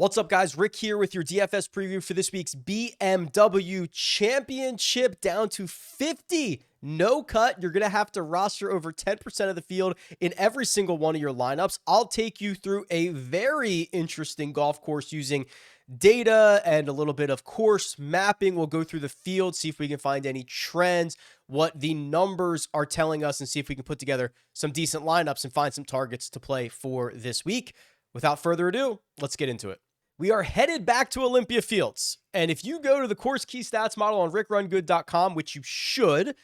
What's up, guys? Rick here with your DFS preview for this week's BMW Championship. Down to 50. No cut. You're going to have to roster over 10% of the field in every single one of your lineups. I'll take you through a very interesting golf course using data and a little bit of course mapping. We'll go through the field, see if we can find any trends, what the numbers are telling us, and see if we can put together some decent lineups and find some targets to play for this week. Without further ado, let's get into it. We are headed back to Olympia Fields. And if you go to the course key stats model on RickRunGood.com, which you should,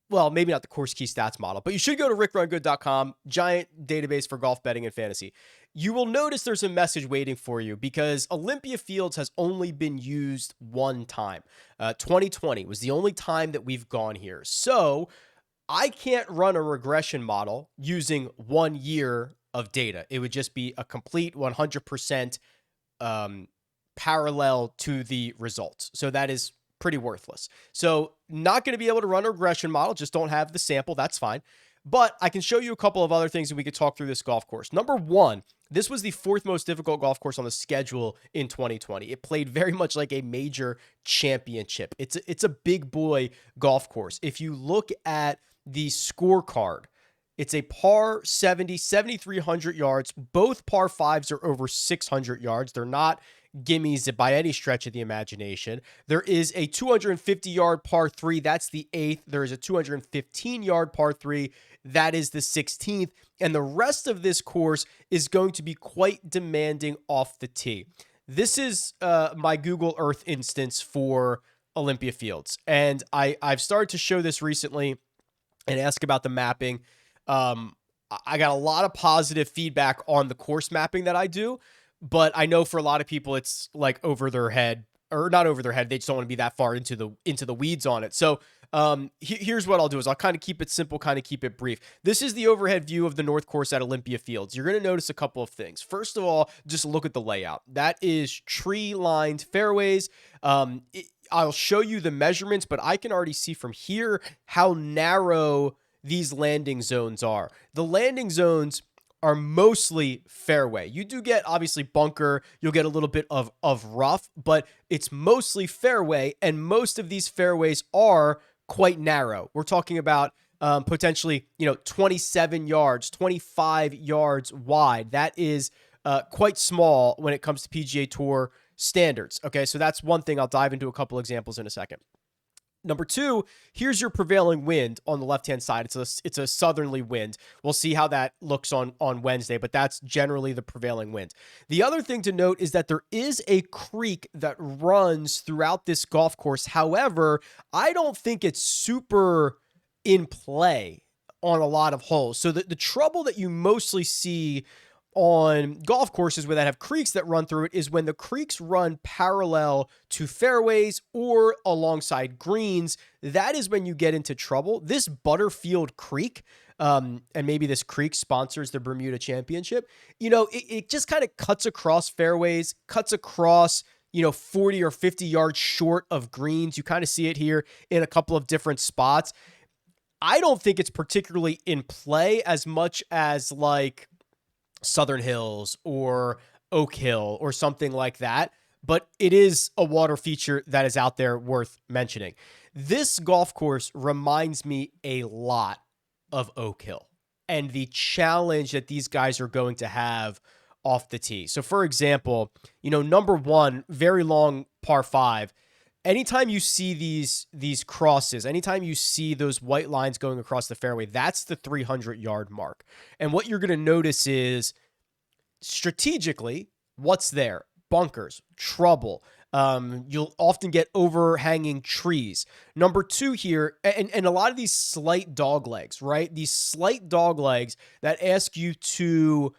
well, maybe not the course key stats model, but you should go to RickRunGood.com, giant database for golf betting and fantasy. You will notice there's a message waiting for you because Olympia Fields has only been used one time. 2020 was the only time that we've gone here. So I can't run a regression model using 1 year of data. It would just be a complete 100% parallel to the results. So that is pretty worthless. So not going to be able to run a regression model. Just don't have the sample. That's fine. But I can show you a couple of other things and we could talk through this golf course. Number one, this was the fourth most difficult golf course on the schedule in 2020. It played very much like a major championship. It's a big boy golf course. If you look at the scorecard, it's a par 70, 7,300 yards. Both par fives are over 600 yards. They're not gimmies by any stretch of the imagination. There is a 250-yard par three. That's the eighth. There is a 215-yard par three. That is the 16th. And the rest of this course is going to be quite demanding off the tee. This is my Google Earth instance for Olympia Fields. And I've started to show this recently and ask about the mapping. I got a lot of positive feedback on the course mapping that I do, but I know for a lot of people, it's like over their head, or not over their head. They just don't want to be that far into the weeds on it. So, here's what I'll do is I'll kind of keep it simple, kind of keep it brief. This is the overhead view of the North Course at Olympia Fields. You're going to notice a couple of things. First of all, just look at the layout. That is tree-lined fairways. I'll show you the measurements, but I can already see from here how narrow these landing zones are. The landing zones are mostly fairway. You do get obviously bunker, you'll get a little bit of rough, but it's mostly fairway, and most of these fairways are quite narrow. We're talking about potentially, 27 yards, 25 yards wide. That is quite small when it comes to PGA Tour standards. Okay, so that's one thing. I'll dive into a couple examples in a second. Number two, here's your prevailing wind on the left-hand side. It's a southerly wind. We'll see how that looks on Wednesday, but that's generally the prevailing wind. The other thing to note is that there is a creek that runs throughout this golf course. However, I don't think it's super in play on a lot of holes. So the trouble that you mostly see on golf courses where that have creeks that run through it is when the creeks run parallel to fairways or alongside greens. That is when you get into trouble. This Butterfield Creek, and maybe this creek sponsors the Bermuda Championship, it just kind of cuts across fairways, cuts across 40 or 50 yards short of greens. You kind of see it here in a couple of different spots. I don't think it's particularly in play as much as like Southern Hills or Oak Hill or something like that, but it is a water feature that is out there worth mentioning. This golf course reminds me a lot of Oak Hill and the challenge that these guys are going to have off the tee. So for example, number one, very long par five. Anytime you see these crosses, anytime you see those white lines going across the fairway, that's the 300-yard mark. And what you're going to notice is strategically, what's there? Bunkers, trouble. You'll often get overhanging trees. Number two here, and a lot of these slight dog legs, right? These slight dog legs that ask you to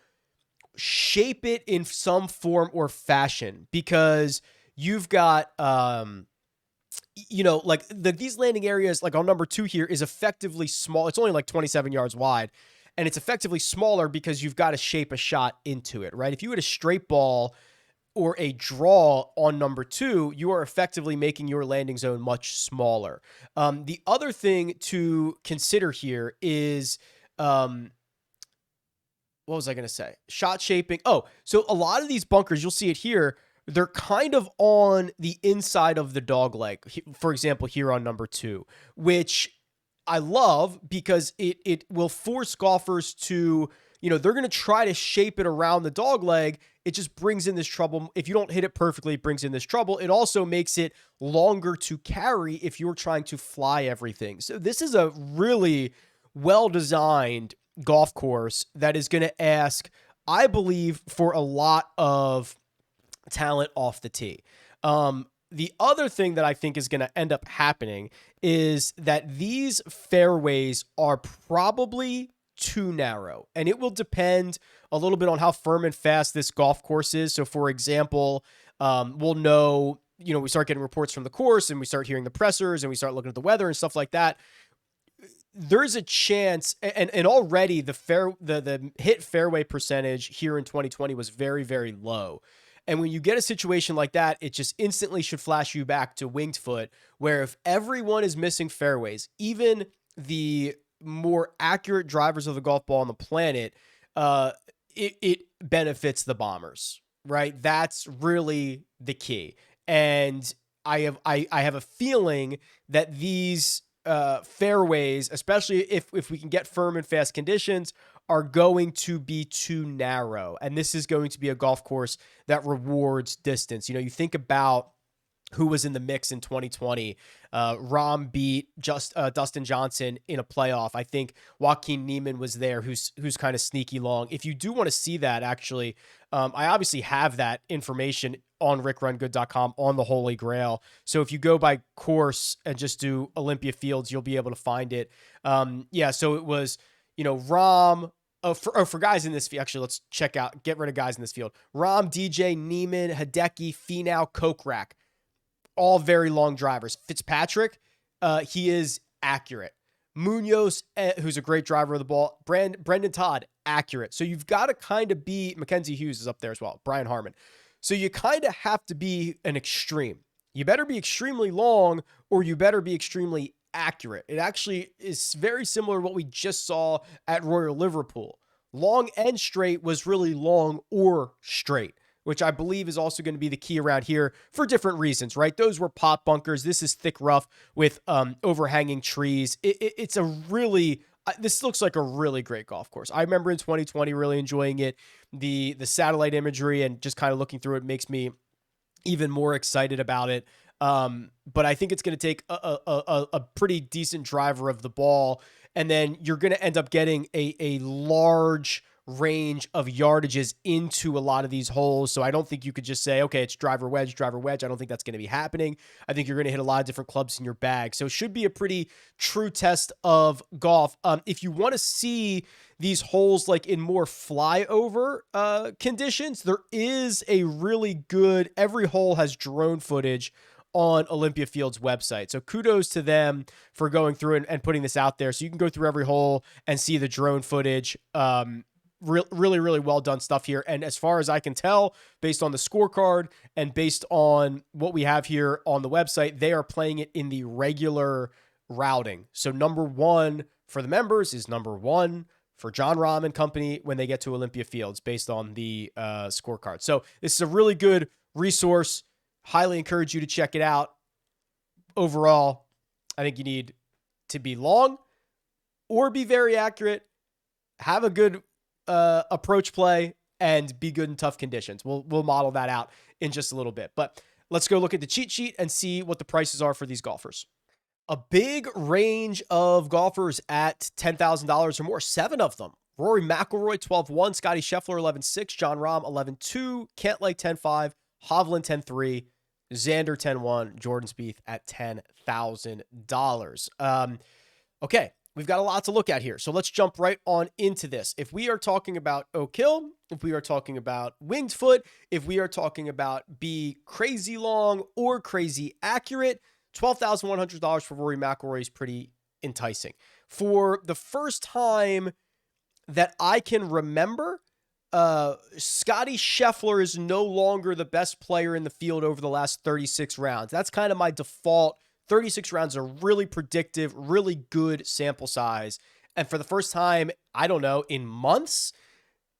shape it in some form or fashion because you've got these landing areas, like on number two here, is effectively small. It's only like 27 yards wide, and it's effectively smaller because you've got to shape a shot into it, right? If you had a straight ball or a draw on number two, you are effectively making your landing zone much smaller. The other thing to consider here is what was I going to say? Shot shaping. Oh, so a lot of these bunkers, you'll see it here, they're kind of on the inside of the dog leg. For example, here on number 2, which I love because it will force golfers to, they're going to try to shape it around the dog leg. It just brings in this trouble. If you don't hit it perfectly, it brings in this trouble. It also makes it longer to carry if you're trying to fly everything. So this is a really well-designed golf course that is going to ask, I believe, for a lot of talent off the tee. The other thing that I think is going to end up happening is that these fairways are probably too narrow, and it will depend a little bit on how firm and fast this golf course is. So for example, we'll know, we start getting reports from the course and we start hearing the pressers and we start looking at the weather and stuff like that. There's a chance, and already the hit fairway percentage here in 2020 was very, very low. And when you get a situation like that, it just instantly should flash you back to winged foot, where if everyone is missing fairways, even the more accurate drivers of the golf ball on the planet, it benefits the bombers, right? That's really the key. And I have a feeling that these fairways, especially if we can get firm and fast conditions, are going to be too narrow. And this is going to be a golf course that rewards distance. You think about who was in the mix in 2020. Rahm beat Dustin Johnson in a playoff. I think Joaquin Niemann was there, who's kind of sneaky long. If you do want to see that, actually, I obviously have that information on RickRunGood.com on the Holy Grail. So if you go by course and just do Olympia Fields, you'll be able to find it. So it was, Rahm. For guys in this field, actually, let's get rid of guys in this field. Rahm, DJ, Niemann, Hideki, Finau, Kokrak. All very long drivers. Fitzpatrick, he is accurate. Munoz, who's a great driver of the ball. Brendan Todd, accurate. So you've got to kind of be, Mackenzie Hughes is up there as well. Brian Harmon. So you kind of have to be an extreme. You better be extremely long, or you better be extremely accurate. It actually is very similar to what we just saw at Royal Liverpool. Long and straight was really long or straight, which I believe is also going to be the key around here for different reasons, right? Those were pot bunkers. This is thick rough with overhanging trees. It's a really, this looks like a really great golf course. I remember in 2020 really enjoying it. The satellite imagery and just kind of looking through it makes me even more excited about it. But I think it's going to take a pretty decent driver of the ball, and then you're going to end up getting a large range of yardages into a lot of these holes. So I don't think you could just say, okay, it's driver wedge. I don't think that's going to be happening. I think you're going to hit a lot of different clubs in your bag. So it should be a pretty true test of golf. If you want to see these holes like in more flyover conditions, there is a really good, every hole has drone footage on Olympia Fields website. So kudos to them for going through and putting this out there. So you can go through every hole and see the drone footage. Really, really well done stuff here. And as far as I can tell, based on the scorecard and based on what we have here on the website, they are playing it in the regular routing. So number 1 for the members is number 1 for John Rahm and company when they get to Olympia Fields based on the scorecard. So this is a really good resource. Highly encourage you to check it out. Overall, I think you need to be long or be very accurate, have a good approach play, and be good in tough conditions. We'll model that out in just a little bit. But let's go look at the cheat sheet and see what the prices are for these golfers. A big range of golfers at $10,000 or more, 7 of them. Rory McIlroy, 12-1, Scotty Scheffler, 11-6, John Rahm, 11-2, Cantlay, 10-5, Hovland, 10-3, Xander, 10-1, Jordan Spieth at $10,000. Okay, we've got a lot to look at here. So let's jump right on into this. If we are talking about Oak Hill, if we are talking about winged foot, if we are talking about be crazy long or crazy accurate, $12,100 for Rory McIlroy is pretty enticing. For the first time that I can remember, Scotty Scheffler is no longer the best player in the field over the last 36 rounds. That's kind of my default. 36 rounds are really predictive, really good sample size. And for the first time, I don't know, in months,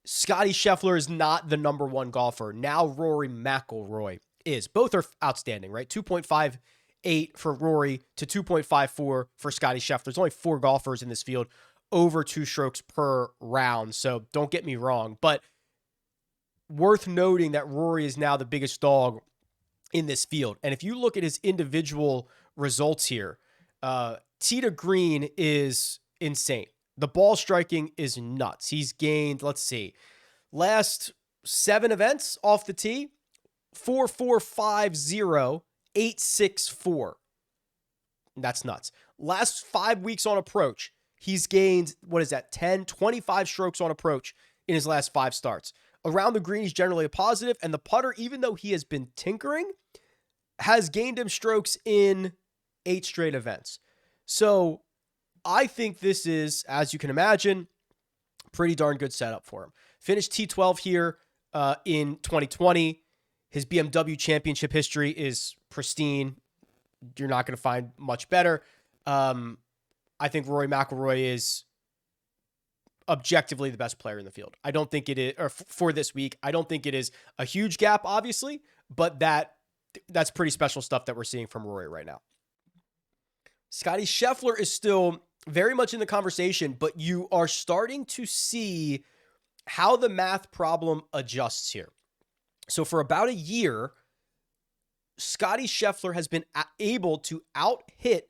Scotty Scheffler is not the number one golfer. Now Rory McIlroy is. Both are outstanding, right? 2.58 for Rory to 2.54 for Scotty Scheffler. There's only 4 golfers in this field over 2 strokes per round. So don't get me wrong, but worth noting that Rory is now the biggest dog in this field. And if you look at his individual results here, tee to green is insane. The ball striking is nuts. He's gained, let's see, last 7 events off the tee, 4.450, 8.64. That's nuts. Last 5 weeks on approach, he's gained, 10, 25 strokes on approach in his last 5 starts. Around the green, he's generally a positive, and the putter, even though he has been tinkering, has gained him strokes in 8 straight events. So I think this is, as you can imagine, pretty darn good setup for him. Finished T12 here in 2020. His BMW Championship history is pristine. You're not going to find much better. I think Rory McIlroy is objectively the best player in the field. I don't think it is, or for this week, I don't think it is a huge gap, obviously, but that's pretty special stuff that we're seeing from Rory right now. Scotty Scheffler is still very much in the conversation, but you are starting to see how the math problem adjusts here. So for about a year, Scotty Scheffler has been able to out-hit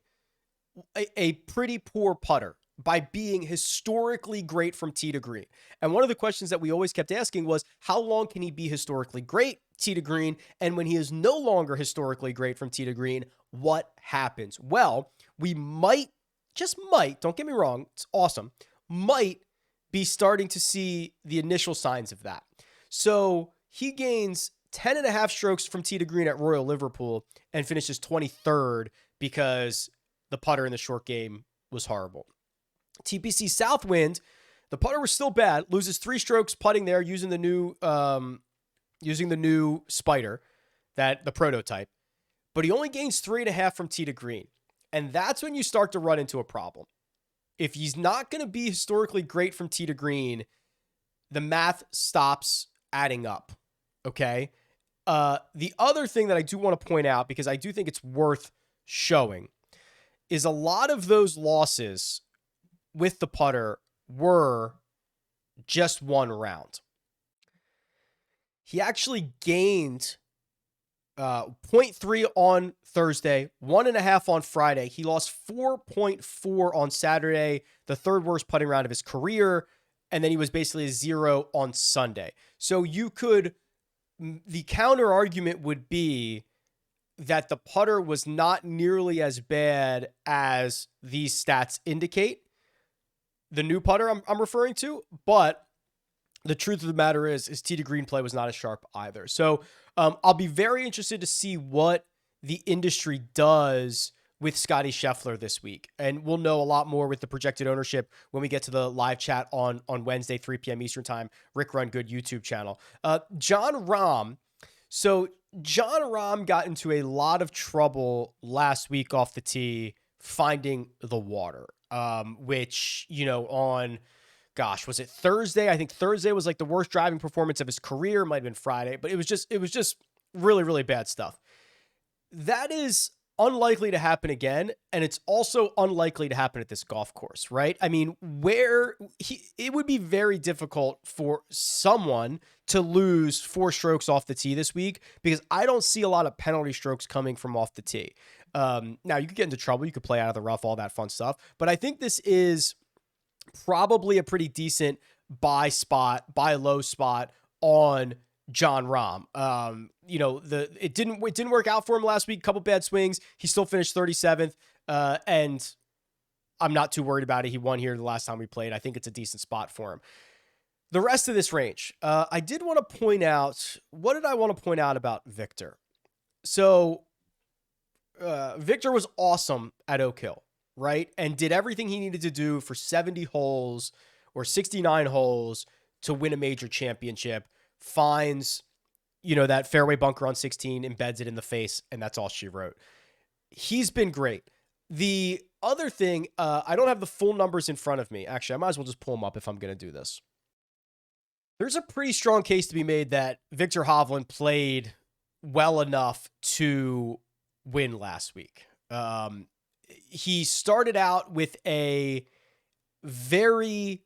a pretty poor putter by being historically great from tee to green. And one of the questions that we always kept asking was, how long can he be historically great tee to green? And when he is no longer historically great from tee to green, what happens? Well, we might, just might, don't get me wrong, it's awesome, might be starting to see the initial signs of that. So he gains 10.5 strokes from tee to green at Royal Liverpool and finishes 23rd because the putter in the short game was horrible. TPC Southwind, the putter was still bad, loses 3 strokes putting there using the new Spider, the prototype, but he only gains 3.5 from tee to green. And that's when you start to run into a problem. If he's not going to be historically great from tee to green, the math stops adding up. Okay. The other thing that I do want to point out, because I do think it's worth showing, is a lot of those losses with the putter were just 1 round. He actually gained 0.3 on Thursday, 1.5 on Friday. He lost 4.4 on Saturday, the 3rd worst putting round of his career. And then he was basically a 0 on Sunday. So the counter argument would be that the putter was not nearly as bad as these stats indicate. The new putter I'm referring to, but the truth of the matter is his tee to green play was not as sharp either. So I'll be very interested to see what the industry does with Scotty Scheffler this week. And we'll know a lot more with the projected ownership when we get to the live chat on Wednesday, 3 p.m. Eastern time, RickRunGood YouTube channel. Jon Rahm. So Jon Rahm got into a lot of trouble last week off the tee finding the water, which, on... gosh, was it Thursday? I think Thursday was like the worst driving performance of his career. It might have been Friday, but it was just really, really bad stuff. That is unlikely to happen again. And it's also unlikely to happen at this golf course, right? I mean, it would be very difficult for someone to lose 4 strokes off the tee this week, because I don't see a lot of penalty strokes coming from off the tee. Now you could get into trouble. You could play out of the rough, all that fun stuff. But I think this is probably a pretty decent buy low spot on Jon Rahm. It didn't work out for him last week. Couple bad swings. He still finished 37th. And I'm not too worried about it. He won here the last time we played. I think it's a decent spot for him. The rest of this range, I did want to point out, what did I want to point out about Victor? So Victor was awesome at Oak Hill, right? And did everything he needed to do for 70 holes or 69 holes to win a major championship. Finds, that fairway bunker on 16, embeds it in the face, and that's all she wrote. He's been great. The other thing, I don't have the full numbers in front of me. Actually, I might as well just pull them up if I'm going to do this. There's a pretty strong case to be made that Victor Hovland played well enough to win last week. He started out with a very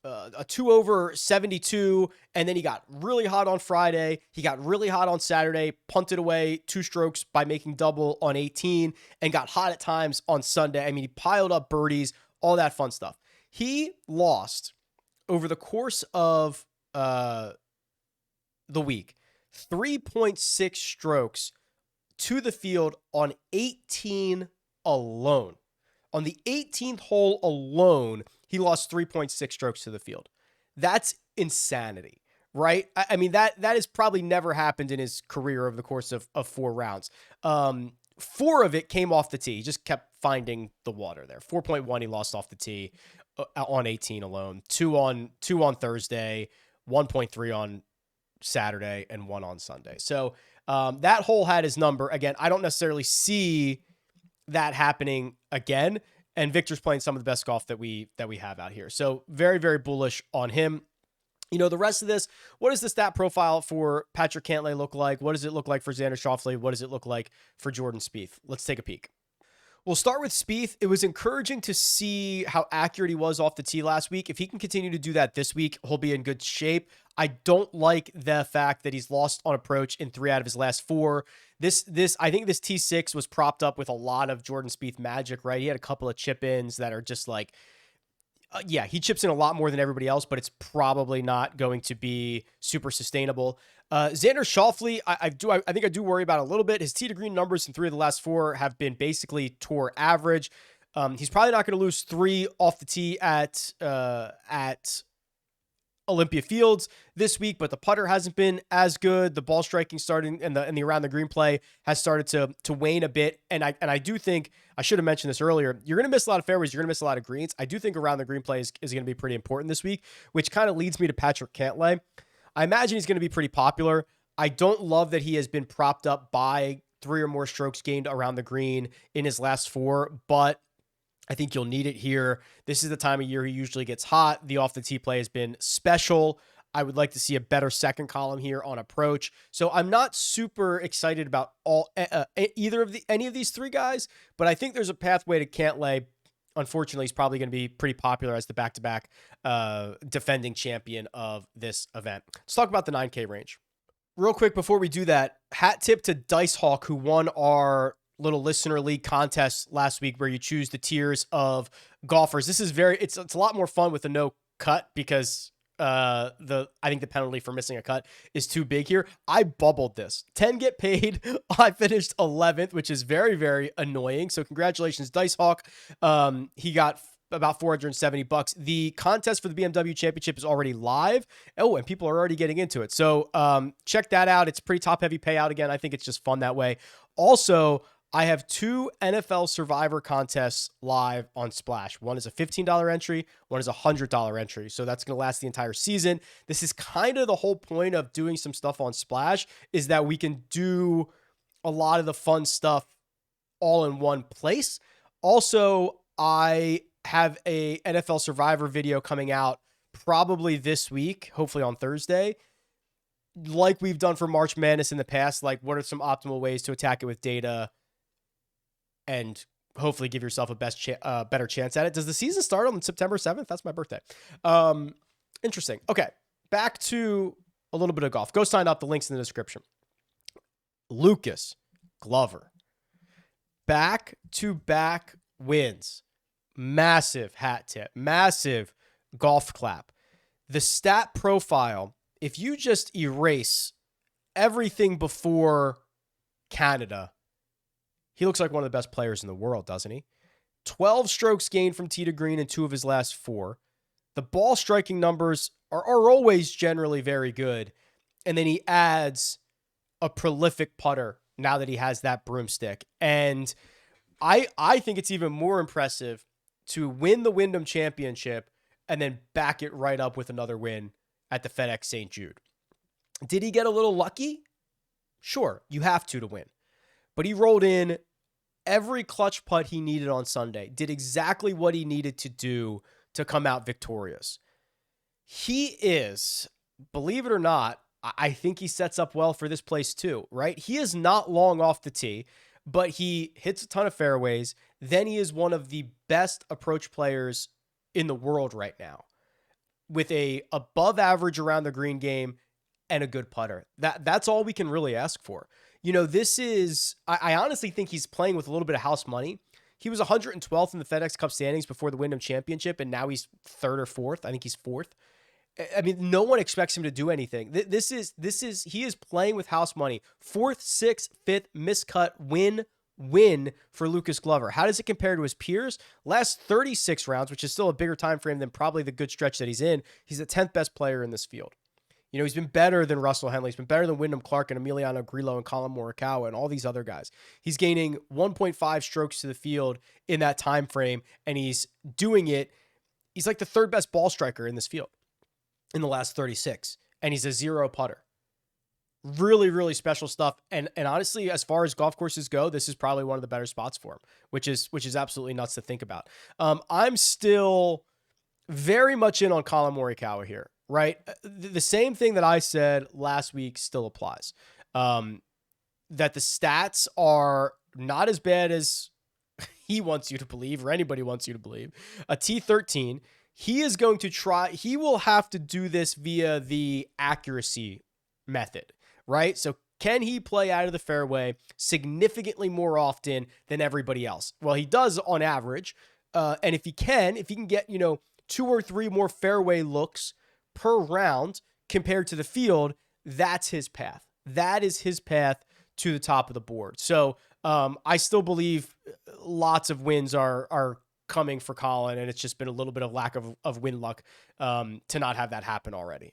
a 2 over 72, and then he got really hot on Friday. He got really hot on Saturday, punted away 2 strokes by making double on 18, and got hot at times on Sunday. I mean, he piled up birdies, all that fun stuff. He lost over the course of the week 3.6 strokes to the field on 18 alone. On the 18th hole alone, he lost 3.6 strokes to the field. That's insanity, right? I mean, that has probably never happened in his career over the course of 4 rounds. 4 of it came off the tee. He just kept finding the water there. 4.1 he lost off the tee on 18 alone. 2 on Thursday, 1.3 on Saturday, and 1 on Sunday. So that hole had his number. Again, I don't necessarily see that happening again. And Victor's playing some of the best golf that we have out here. So very, very bullish on him. You know, the rest of this, what does the stat profile for Patrick Cantlay look like? What does it look like for Xander Schauffele? What does it look like for Jordan Spieth? Let's take a peek. We'll start with Spieth. It was encouraging to see how accurate he was off the tee last week. If he can continue to do that this week, he'll be in good shape. I don't like the fact that he's lost on approach in 3 out of his last 4. I think this T6 was propped up with a lot of Jordan Spieth magic, right? He had a couple of chip-ins that are just like, yeah, he chips in a lot more than everybody else, but it's probably not going to be super sustainable. Xander Schauffele, I think I do worry about a little bit. His tee to green numbers in 3 of the last 4 have been basically tour average. He's probably not going to lose 3 off the tee at Olympia Fields this week, but the putter hasn't been as good. The ball striking starting and the around the green play has started to wane a bit. And I do think, I should have mentioned this earlier, you're going to miss a lot of fairways. You're going to miss a lot of greens. I do think around the green play is going to be pretty important this week, which kind of leads me to Patrick Cantlay. I imagine he's going to be pretty popular. I don't love that he has been propped up by 3 or more strokes gained around the green in his last 4, but I think you'll need it here. This is the time of year he usually gets hot. The off the tee play has been special. I would like to see a better second column here on approach. So I'm not super excited about any of these 3 guys, but I think there's a pathway to Cantlay. Unfortunately, he's probably going to be pretty popular as the back-to-back defending champion of this event. Let's talk about the 9K range. Real quick before we do that, hat tip to Dice Hawk, who won our little listener league contest last week where you choose the tiers of golfers. This is it's a lot more fun with a no cut because I think the penalty for missing a cut is too big here. I bubbled this. 10 get paid. I finished 11th, which is very, very annoying. So congratulations, Dice Hawk. He got about $470. The contest for the BMW Championship is already live. Oh, and people are already getting into it. So check that out. It's pretty top heavy payout again. I think it's just fun that way. Also, I have 2 NFL Survivor contests live on Splash. One is a $15 entry. One is a $100 entry. So that's going to last the entire season. This is kind of the whole point of doing some stuff on Splash, is that we can do a lot of the fun stuff all in one place. Also, I have a NFL Survivor video coming out probably this week, hopefully on Thursday. Like we've done for March Madness in the past, like what are some optimal ways to attack it with data and hopefully give yourself a better chance at it. Does the season start on September 7th? That's my birthday. Interesting. Okay, back to a little bit of golf. Go sign up. The link's in the description. Lucas Glover. Back-to-back wins. Massive hat tip. Massive golf clap. The stat profile, if you just erase everything before Canada, he looks like one of the best players in the world, doesn't he? 12 strokes gained from tee to green in 2 of his last 4. The ball striking numbers are always generally very good. And then he adds a prolific putter now that he has that broomstick. And I think it's even more impressive to win the Wyndham Championship and then back it right up with another win at the FedEx St. Jude. Did he get a little lucky? Sure, you have to win. But he rolled in every clutch putt he needed on Sunday, did exactly what he needed to do to come out victorious. He is, believe it or not, I think he sets up well for this place too, right? He is not long off the tee, but he hits a ton of fairways. Then he is one of the best approach players in the world right now, with a above average around the green game and a good putter. That's all we can really ask for. You know, this is, I honestly think he's playing with a little bit of house money. He was 112th in the FedEx Cup standings before the Wyndham Championship, and now he's third or fourth. I think he's fourth. I mean, no one expects him to do anything. He is playing with house money. Fourth, sixth, fifth, miscut, win for Lucas Glover. How does it compare to his peers? Last 36 rounds, which is still a bigger time frame than probably the good stretch that he's in. He's the 10th best player in this field. You know, he's been better than Russell Henley. He's been better than Wyndham Clark and Emiliano Grillo and Colin Morikawa and all these other guys. He's gaining 1.5 strokes to the field in that time frame, and he's doing it. He's like the third best ball striker in this field in the last 36, and he's a zero putter. Really, really special stuff. And honestly, as far as golf courses go, this is probably one of the better spots for him, which is absolutely nuts to think about. I'm still very much in on Colin Morikawa here, right? The same thing that I said last week still applies. That the stats are not as bad as he wants you to believe, or anybody wants you to believe. A T13, he is going to try, he will have to do this via the accuracy method, right? So can he play out of the fairway significantly more often than everybody else? Well, he does on average. And if he can get, 2 or 3 more fairway looks per round compared to the field, that's his path. That is his path to the top of the board. So I still believe lots of wins are coming for Colin, and it's just been a little bit of lack of win luck to not have that happen already.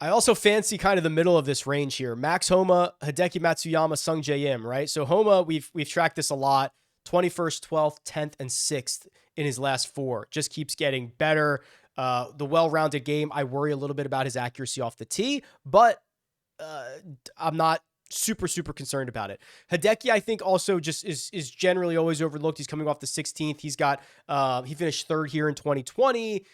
I also fancy kind of the middle of this range here. Max Homa, Hideki Matsuyama, Sung Jae Im, right? So Homa, we've tracked this a lot. 21st, 12th, 10th, and 6th in his last 4. Just keeps getting better. The well-rounded game, I worry a little bit about his accuracy off the tee, but I'm not super concerned about it. Hideki, I think, also just is generally always overlooked. He's coming off the 16th. He's got he finished 3rd here in 2020.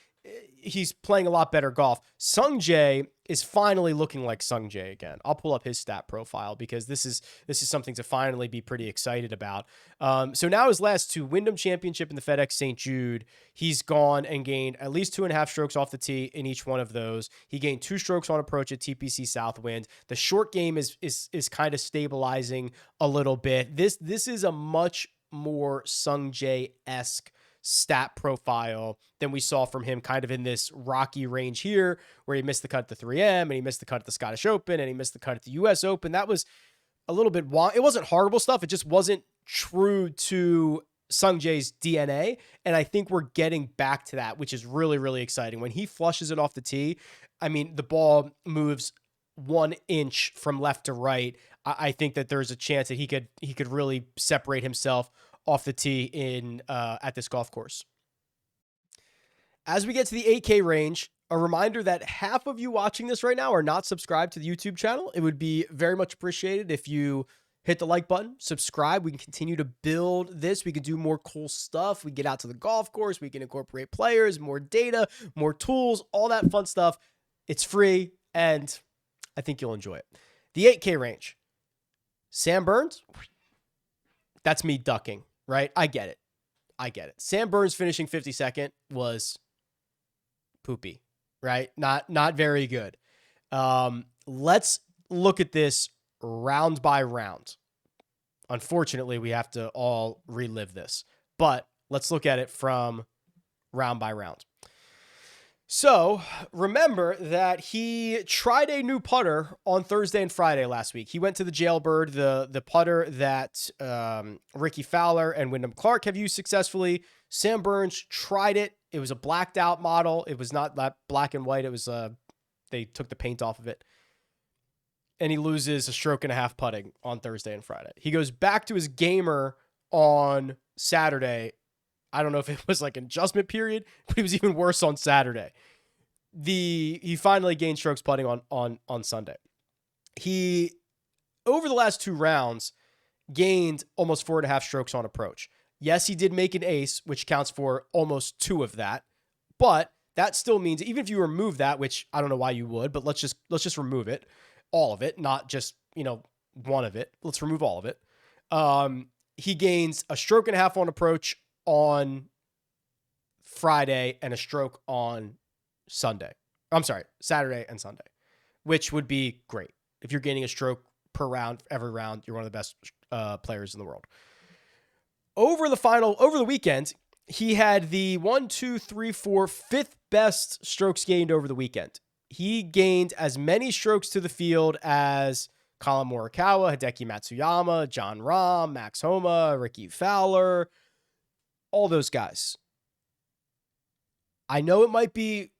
He's playing a lot better golf. Sung Jae is finally looking like Sung Jae again. I'll pull up his stat profile because this is something to finally be pretty excited about. So now his last 2, Wyndham Championship and the FedEx St. Jude, he's gone and gained at least 2.5 strokes off the tee in each one of those. He gained 2 strokes on approach at TPC Southwind. The short game is kind of stabilizing a little bit. This is a much more Sung Jae-esque stat profile than we saw from him kind of in this rocky range here, where he missed the cut at the 3M and he missed the cut at the Scottish Open and he missed the cut at the US Open. That was a little bit wild. It wasn't horrible stuff. It just wasn't true to Sung Jae's DNA. And I think we're getting back to that, which is really, really exciting. When he flushes it off the tee, I mean, the ball moves 1 inch from left to right. I think that there's a chance that he could really separate himself off the tee in at this golf course. As we get to the 8K range, a reminder that half of you watching this right now are not subscribed to the YouTube channel. It would be very much appreciated if you hit the like button, subscribe. We can continue to build this. We can do more cool stuff. We get out to the golf course. We can incorporate players, more data, more tools, all that fun stuff. It's free, and I think you'll enjoy it. The 8K range. Sam Burns, that's me ducking, right? I get it. Sam Burns finishing 52nd was poopy, right? Not very good. Let's look at this round by round. Unfortunately, we have to all relive this, but let's look at it from round by round. So remember that he tried a new putter on Thursday and Friday last week. He went to the Jailbird, the putter that Ricky Fowler and Wyndham Clark have used successfully. Sam Burns tried it. It was a blacked out model. It was not that black and white. It was they took the paint off of it. And he loses a stroke and a half putting on Thursday and Friday. He goes back to his gamer on Saturday. I don't know if it was like an adjustment period, but he was even worse on Saturday. He finally gained strokes putting on Sunday. He, over the last 2 rounds, gained almost 4.5 strokes on approach. Yes, he did make an ace, which counts for almost 2 of that, but that still means even if you remove that, which I don't know why you would, but let's just remove it, all of it, not just, one of it. Let's remove all of it. He gains a stroke and a half on approach on Friday and a stroke on Sunday. I'm sorry, Saturday and Sunday, which would be great. If you're gaining a stroke per round, every round, you're one of the best players in the world. Over the weekend, he had the 5th best strokes gained over the weekend. He gained as many strokes to the field as Colin Morikawa, Hideki Matsuyama, Jon Rahm, Max Homa, Ricky Fowler, all those guys. I know it might be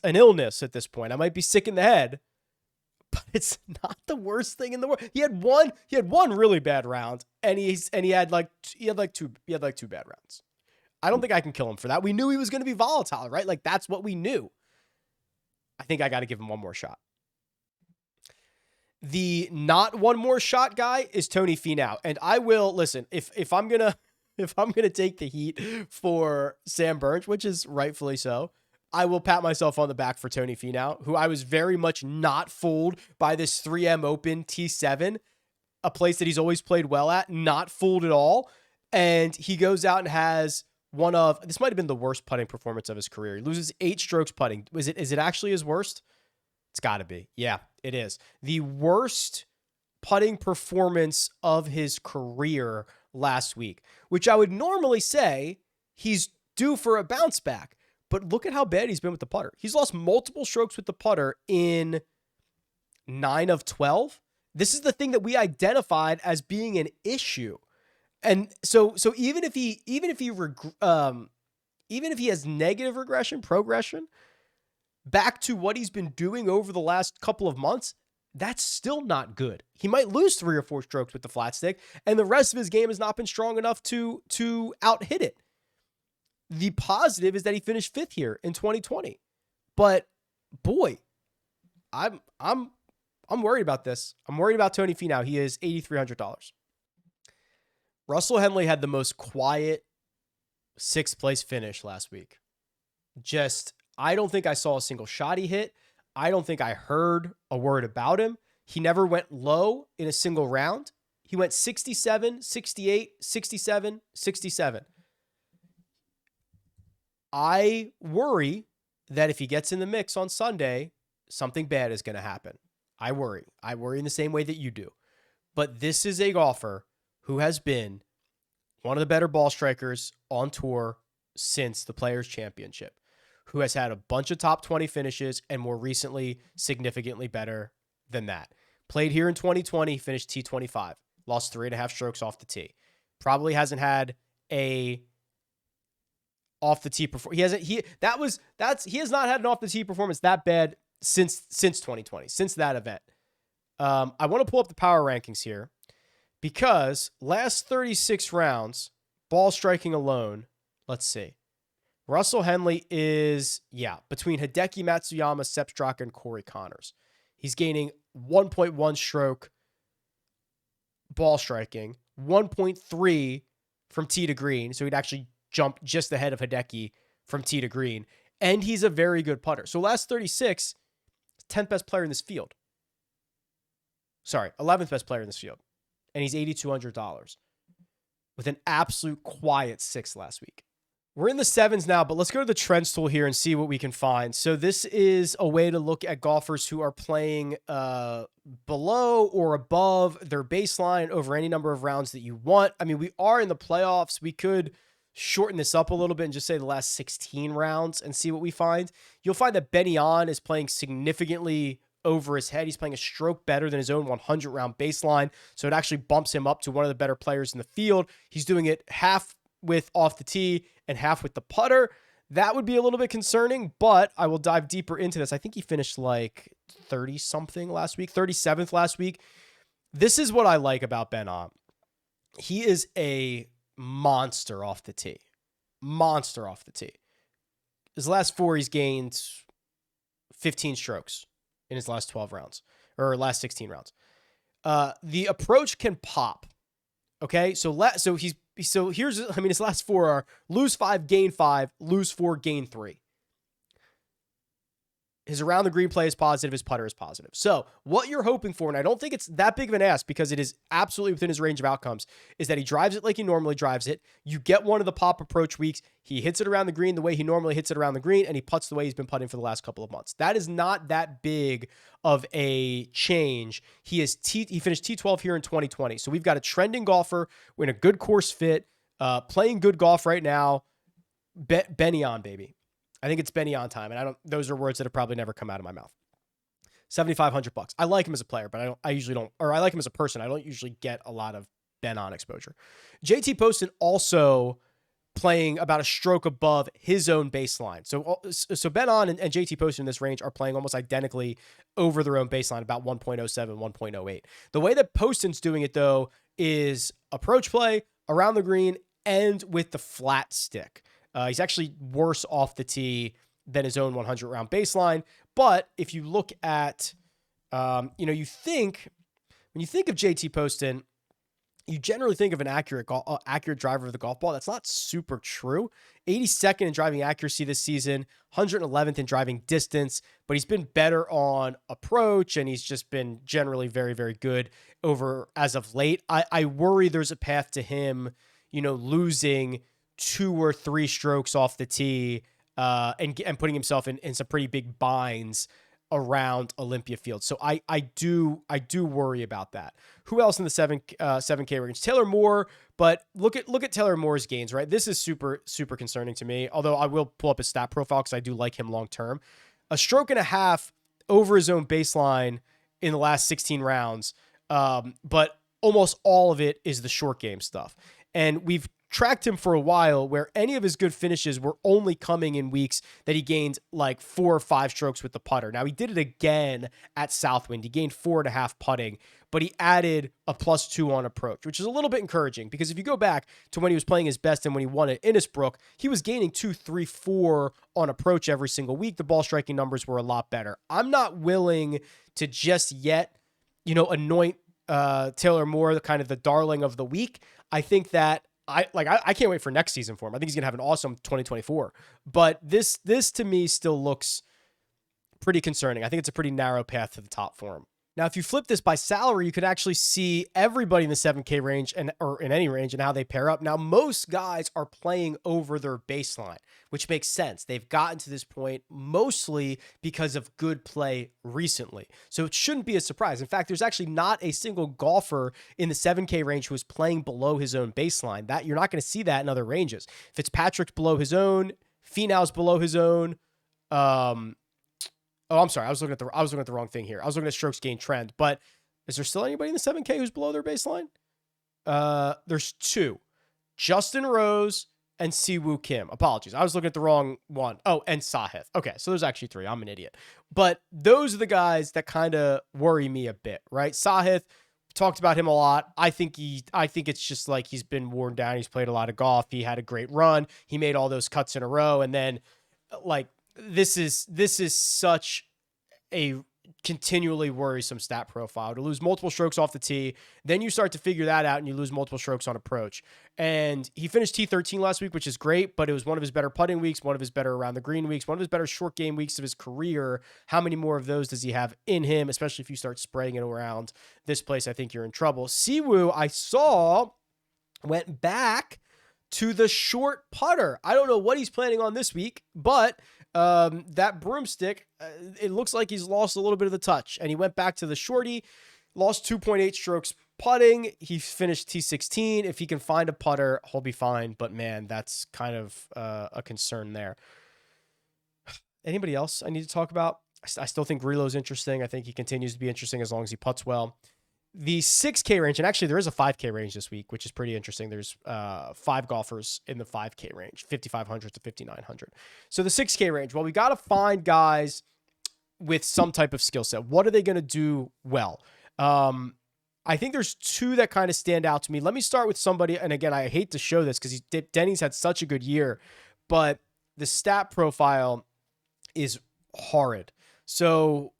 an illness at this point. I might be sick in the head, but it's not the worst thing in the world. He had one really bad round, and he had two bad rounds. I don't think I can kill him for that. We knew he was going to be volatile, right? Like, that's what we knew. I think I got to give him one more shot. The not one more shot guy is Tony Finau, and I will listen if I'm gonna take the heat for Sam Burns, which is rightfully so. I will pat myself on the back for Tony Finau, who I was very much not fooled by this 3M Open T7, a place that he's always played well at, not fooled at all. And he goes out and has this might have been the worst putting performance of his career. He loses 8 strokes putting. Is it actually his worst? It's got to be. Yeah, it is. The worst putting performance of his career last week, which I would normally say he's due for a bounce back. But look at how bad he's been with the putter. He's lost multiple strokes with the putter in 9 of 12. This is the thing that we identified as being an issue. And so even if he has negative progression back to what he's been doing over the last couple of months, that's still not good. He might lose 3 or 4 strokes with the flat stick, and the rest of his game has not been strong enough to out-hit it. The positive is that he finished 5th here in 2020. But boy, I'm worried about this. I'm worried about Tony Finau. He is $8,300. Russell Henley had the most quiet 6th place finish last week. I don't think I saw a single shot he hit. I don't think I heard a word about him. He never went low in a single round. He went 67, 68, 67, 67. I worry that if he gets in the mix on Sunday, something bad is going to happen. I worry. I worry in the same way that you do. But this is a golfer who has been one of the better ball strikers on tour since the Players Championship, who has had a bunch of top 20 finishes and more recently significantly better than that. Played here in 2020, finished T25, lost 3.5 strokes off the tee. Probably hasn't had a off the tee performance. He has not had an off the tee performance that bad since 2020, since that event. I want to pull up the power rankings here because last 36 rounds, ball striking alone, let's see. Russell Henley is, between Hideki Matsuyama, Sepp Straka, and Corey Connors. He's gaining 1.1 stroke ball striking, 1.3 from tee to green, so he'd actually jump just ahead of Hideki from tee to green, and he's a very good putter. So last 36, 10th best player in this field. Sorry, 11th best player in this field, and he's $8,200 with an absolute quiet 6 last week. We're in the 7s now, but let's go to the trends tool here and see what we can find. So this is a way to look at golfers who are playing below or above their baseline over any number of rounds that you want. I mean, we are in the playoffs. We could shorten this up a little bit and just say the last 16 rounds and see what we find. You'll find that Benny On is playing significantly over his head. He's playing a stroke better than his own 100-round baseline, so it actually bumps him up to one of the better players in the field. He's doing it half with off the tee and half with the putter. That would be a little bit concerning, but I will dive deeper into this. I think he finished like 30-something last week, 37th last week. This is what I like about Ben On. He is a monster off the tee. Monster off the tee. His last 4, he's gained 15 strokes in his last 12 rounds, or last 16 rounds. The approach can pop. Okay, so here's his last 4 are lose 5, gain 5, lose 4, gain 3. His around the green play is positive. His putter is positive. So what you're hoping for, and I don't think it's that big of an ask because it is absolutely within his range of outcomes, is that he drives it like he normally drives it. You get one of the pop approach weeks. He hits it around the green the way he normally hits it around the green, and he putts the way he's been putting for the last couple of months. That is not that big of a change. He finished T12 here in 2020. So we've got a trending golfer. We're in a good course fit, playing good golf right now. Benny on, baby. I think it's Benny on time. And those are words that have probably never come out of my mouth. $7,500. I like him as a player, but I usually don't, or I like him as a person. I don't usually get a lot of Ben on exposure. JT Poston also playing about a stroke above his own baseline. So Ben on and JT Poston in this range are playing almost identically over their own baseline, about 1.07, 1.08. The way that Poston's doing it though is approach play around the green and with the flat stick. He's actually worse off the tee than his own 100 round baseline. But if you look at, when you think of JT Poston, you generally think of an accurate driver of the golf ball. That's not super true. 82nd in driving accuracy this season, 111th in driving distance, but he's been better on approach and he's just been generally very, very good over as of late. I worry there's a path to him, losing 2 or 3 strokes off the tee and putting himself in some pretty big binds around Olympia Fields. So I do worry about that. Who else in the 7K range? Taylor Moore, but look at Taylor Moore's gains, right? This is super, super concerning to me, although I will pull up his stat profile because I do like him long-term. A stroke and a half over his own baseline in the last 16 rounds, but almost all of it is the short game stuff. And we've tracked him for a while where any of his good finishes were only coming in weeks that he gained like 4 or 5 strokes with the putter. Now he did it again at Southwind. He gained 4.5 putting, but he added a +2 on approach, which is a little bit encouraging because if you go back to when he was playing his best and when he won at Innisbrook, he was gaining 2, 3, 4 on approach every single week. The ball striking numbers were a lot better. I'm not willing to just yet, anoint Taylor Moore, the kind of the darling of the week. I think that I can't wait for next season for him. I think he's going to have an awesome 2024. But this to me still looks pretty concerning. I think it's a pretty narrow path to the top for him. Now, if you flip this by salary, you could actually see everybody in the 7K range or in any range and how they pair up. Now, most guys are playing over their baseline, which makes sense. They've gotten to this point mostly because of good play recently. So it shouldn't be a surprise. In fact, there's actually not a single golfer in the 7K range who is playing below his own baseline. That you're not going to see that in other ranges. Fitzpatrick's below his own, Finau's below his own, Oh, I'm sorry. I was looking at the wrong thing here. I was looking at strokes gain trend, but is there still anybody in the 7K who's below their baseline? There's 2, Justin Rose and Siwoo Kim. Apologies. I was looking at the wrong one. Oh, and Sahith. Okay. So there's actually 3. I'm an idiot, but those are the guys that kind of worry me a bit, right? Sahith, talked about him a lot. I think it's just like he's been worn down. He's played a lot of golf. He had a great run. He made all those cuts in a row. And then this is such a continually worrisome stat profile to lose multiple strokes off the tee. Then you start to figure that out and you lose multiple strokes on approach. And he finished T13 last week, which is great, but it was one of his better putting weeks, one of his better around the green weeks, one of his better short game weeks of his career. How many more of those does he have in him? Especially if you start spraying it around this place, I think you're in trouble. Siwoo, I saw, went back to the short putter. I don't know what he's planning on this week, but that broomstick, it looks like he's lost a little bit of the touch, and he went back to the shorty, lost 2.8 strokes putting. He finished T16. If he can find a putter, he'll be fine, but man, that's kind of a concern there. Anybody else I need to talk about? I still think Relo's interesting. I think he continues to be interesting as long as he putts well. The 6K range, and actually there is a 5K range this week, which is pretty interesting. There's 5 golfers in the 5K range, 5,500 to 5,900. So the 6K range, well, we got to find guys with some type of skill set. What are they going to do well? I think there's 2 that kind of stand out to me. Let me start with somebody, and again, I hate to show this because Denny's had such a good year, but the stat profile is horrid. So,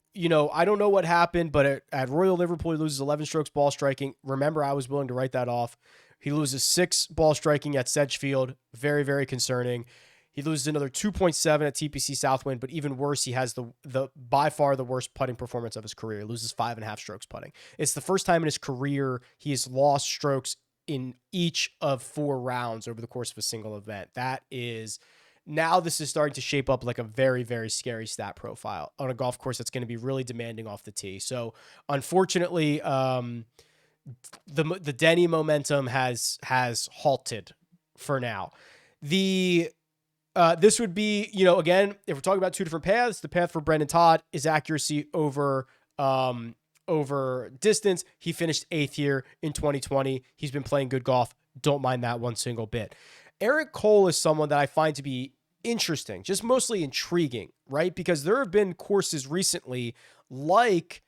I don't know what happened, but at Royal Liverpool, he loses 11 strokes ball striking. Remember, I was willing to write that off. He loses 6 ball striking at Sedgefield. Very, very concerning. He loses another 2.7 at TPC Southwind, but even worse, he has the by far the worst putting performance of his career. He loses 5.5 strokes putting. It's the first time in his career he has lost strokes in each of 4 rounds over the course of a single event. Now this is starting to shape up like a very, very scary stat profile on a golf course that's going to be really demanding off the tee. So unfortunately, the Denny momentum has halted for now. This would be, again, if we're talking about 2 different paths, the path for Brendan Todd is accuracy over distance. He finished 8th here in 2020. He's been playing good golf. Don't mind that one single bit. Eric Cole is someone that I find to be interesting, just mostly intriguing, right? Because there have been courses recently like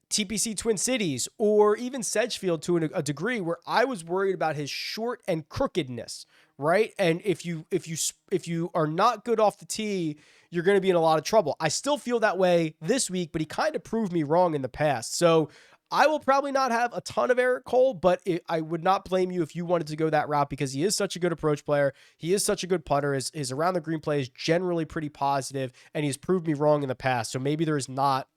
TPC Twin Cities or even Sedgefield to a degree where I was worried about his short and crookedness, right? And if you are not good off the tee, you're going to be in a lot of trouble. I still feel that way this week, but he kind of proved me wrong in the past. So I will probably not have a ton of Eric Cole, but I would not blame you if you wanted to go that route because he is such a good approach player. He is such a good putter. His around the green play is generally pretty positive, and he's proved me wrong in the past. So maybe there is not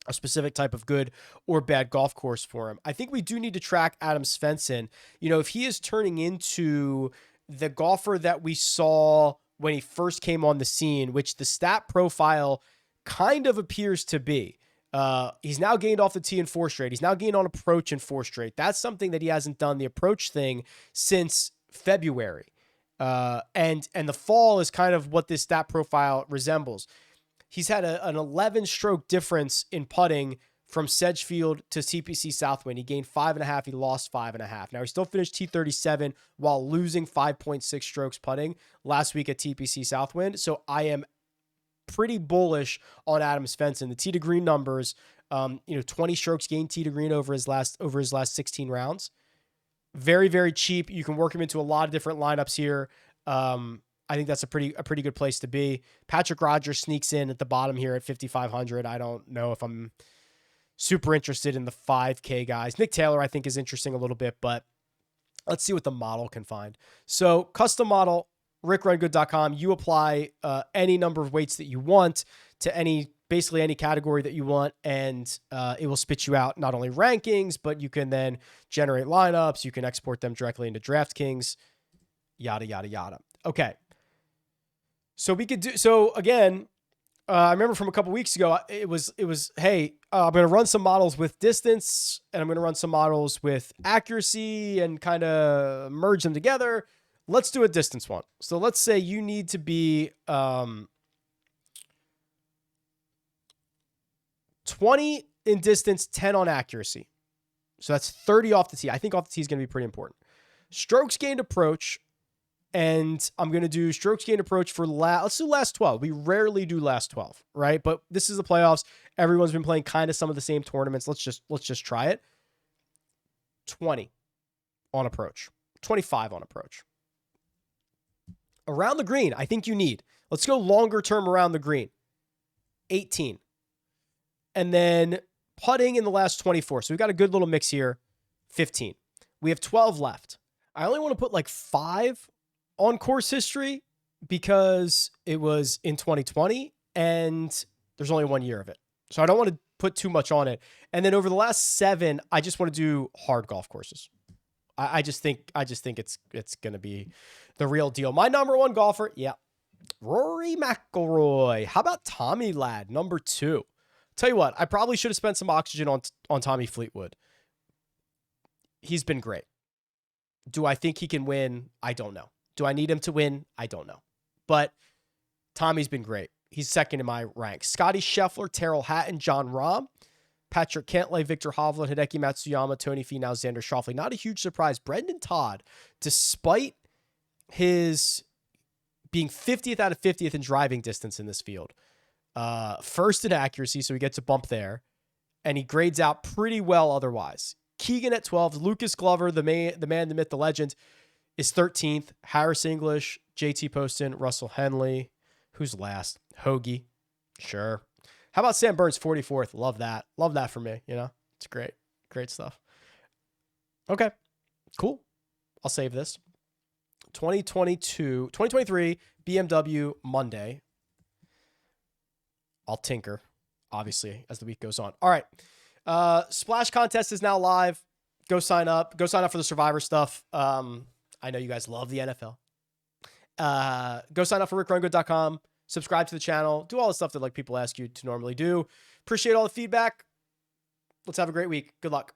a specific type of good or bad golf course for him. I think we do need to track Adam Svensson. If he is turning into the golfer that we saw when he first came on the scene, which the stat profile kind of appears to be. He's now gained off the tee in 4 straight. He's now gained on approach in 4 straight. That's something that he hasn't done, the approach thing, since February. And the fall is kind of what this stat profile resembles. He's had an 11-stroke difference in putting from Sedgefield to TPC Southwind. He gained 5.5. He lost 5.5. Now, he still finished T37 while losing 5.6 strokes putting last week at TPC Southwind. So I am pretty bullish on Adam Svensson. The tee to green numbers, 20 strokes gained tee to green over his last 16 rounds. Very, very cheap. You can work him into a lot of different lineups here. I think that's a pretty good place to be. Patrick Rogers sneaks in at the bottom here at 5,500. I don't know if I'm super interested in the 5K guys. Nick Taylor, I think, is interesting a little bit, but let's see what the model can find. So custom model, RickRunGood.com. You apply any number of weights that you want to basically any category that you want, and it will spit you out not only rankings, but you can then generate lineups. You can export them directly into DraftKings, yada, yada, yada. Okay. So we could do, so again, I remember from a couple weeks ago, it was, hey, I'm going to run some models with distance and I'm going to run some models with accuracy and kind of merge them together. Let's do a distance one. So let's say you need to be 20 in distance, 10 on accuracy. So that's 30 off the tee. I think off the tee is going to be pretty important. Strokes gained approach. And I'm going to do strokes gained approach for let's do last 12. We rarely do last 12, right? But this is the playoffs. Everyone's been playing kind of some of the same tournaments. Let's just try it. 20 on approach, 25 on approach. Around the green, I think you need. Let's go longer term around the green. 18. And then putting in the last 24. So we've got a good little mix here. 15. We have 12 left. I only want to put like 5 on course history because it was in 2020 and there's only 1 year of it. So I don't want to put too much on it. And then over the last 7, I just want to do hard golf courses. I just think it's going to be the real deal. My number 1 golfer, yeah, Rory McIlroy. How about Tommy Ladd, number 2? Tell you what, I probably should have spent some oxygen on Tommy Fleetwood. He's been great. Do I think he can win? I don't know. Do I need him to win? I don't know. But Tommy's been great. He's second in my rank. Scotty Scheffler, Terrell Hatton, John Rahm, Patrick Cantlay, Victor Hovland, Hideki Matsuyama, Tony Finau, Xander Schauffele. Not a huge surprise. Brendan Todd, despite his being 50th out of 50th in driving distance in this field, first in accuracy, so he gets a bump there, and he grades out pretty well otherwise. Keegan at 12, Lucas Glover, the man, the myth, the legend, is 13th. Harris English, JT Poston, Russell Henley. Who's last? Hoagie. Sure. How about Sam Burns, 44th? Love that. Love that for me. It's great. Great stuff. Okay, cool. I'll save this. 2023, BMW Monday. I'll tinker, obviously, as the week goes on. All right. Splash contest is now live. Go sign up. Go sign up for the Survivor stuff. I know you guys love the NFL. Go sign up for RickRunGood.com. Subscribe to the channel. Do all the stuff that like people ask you to normally do. Appreciate all the feedback. Let's have a great week. Good luck.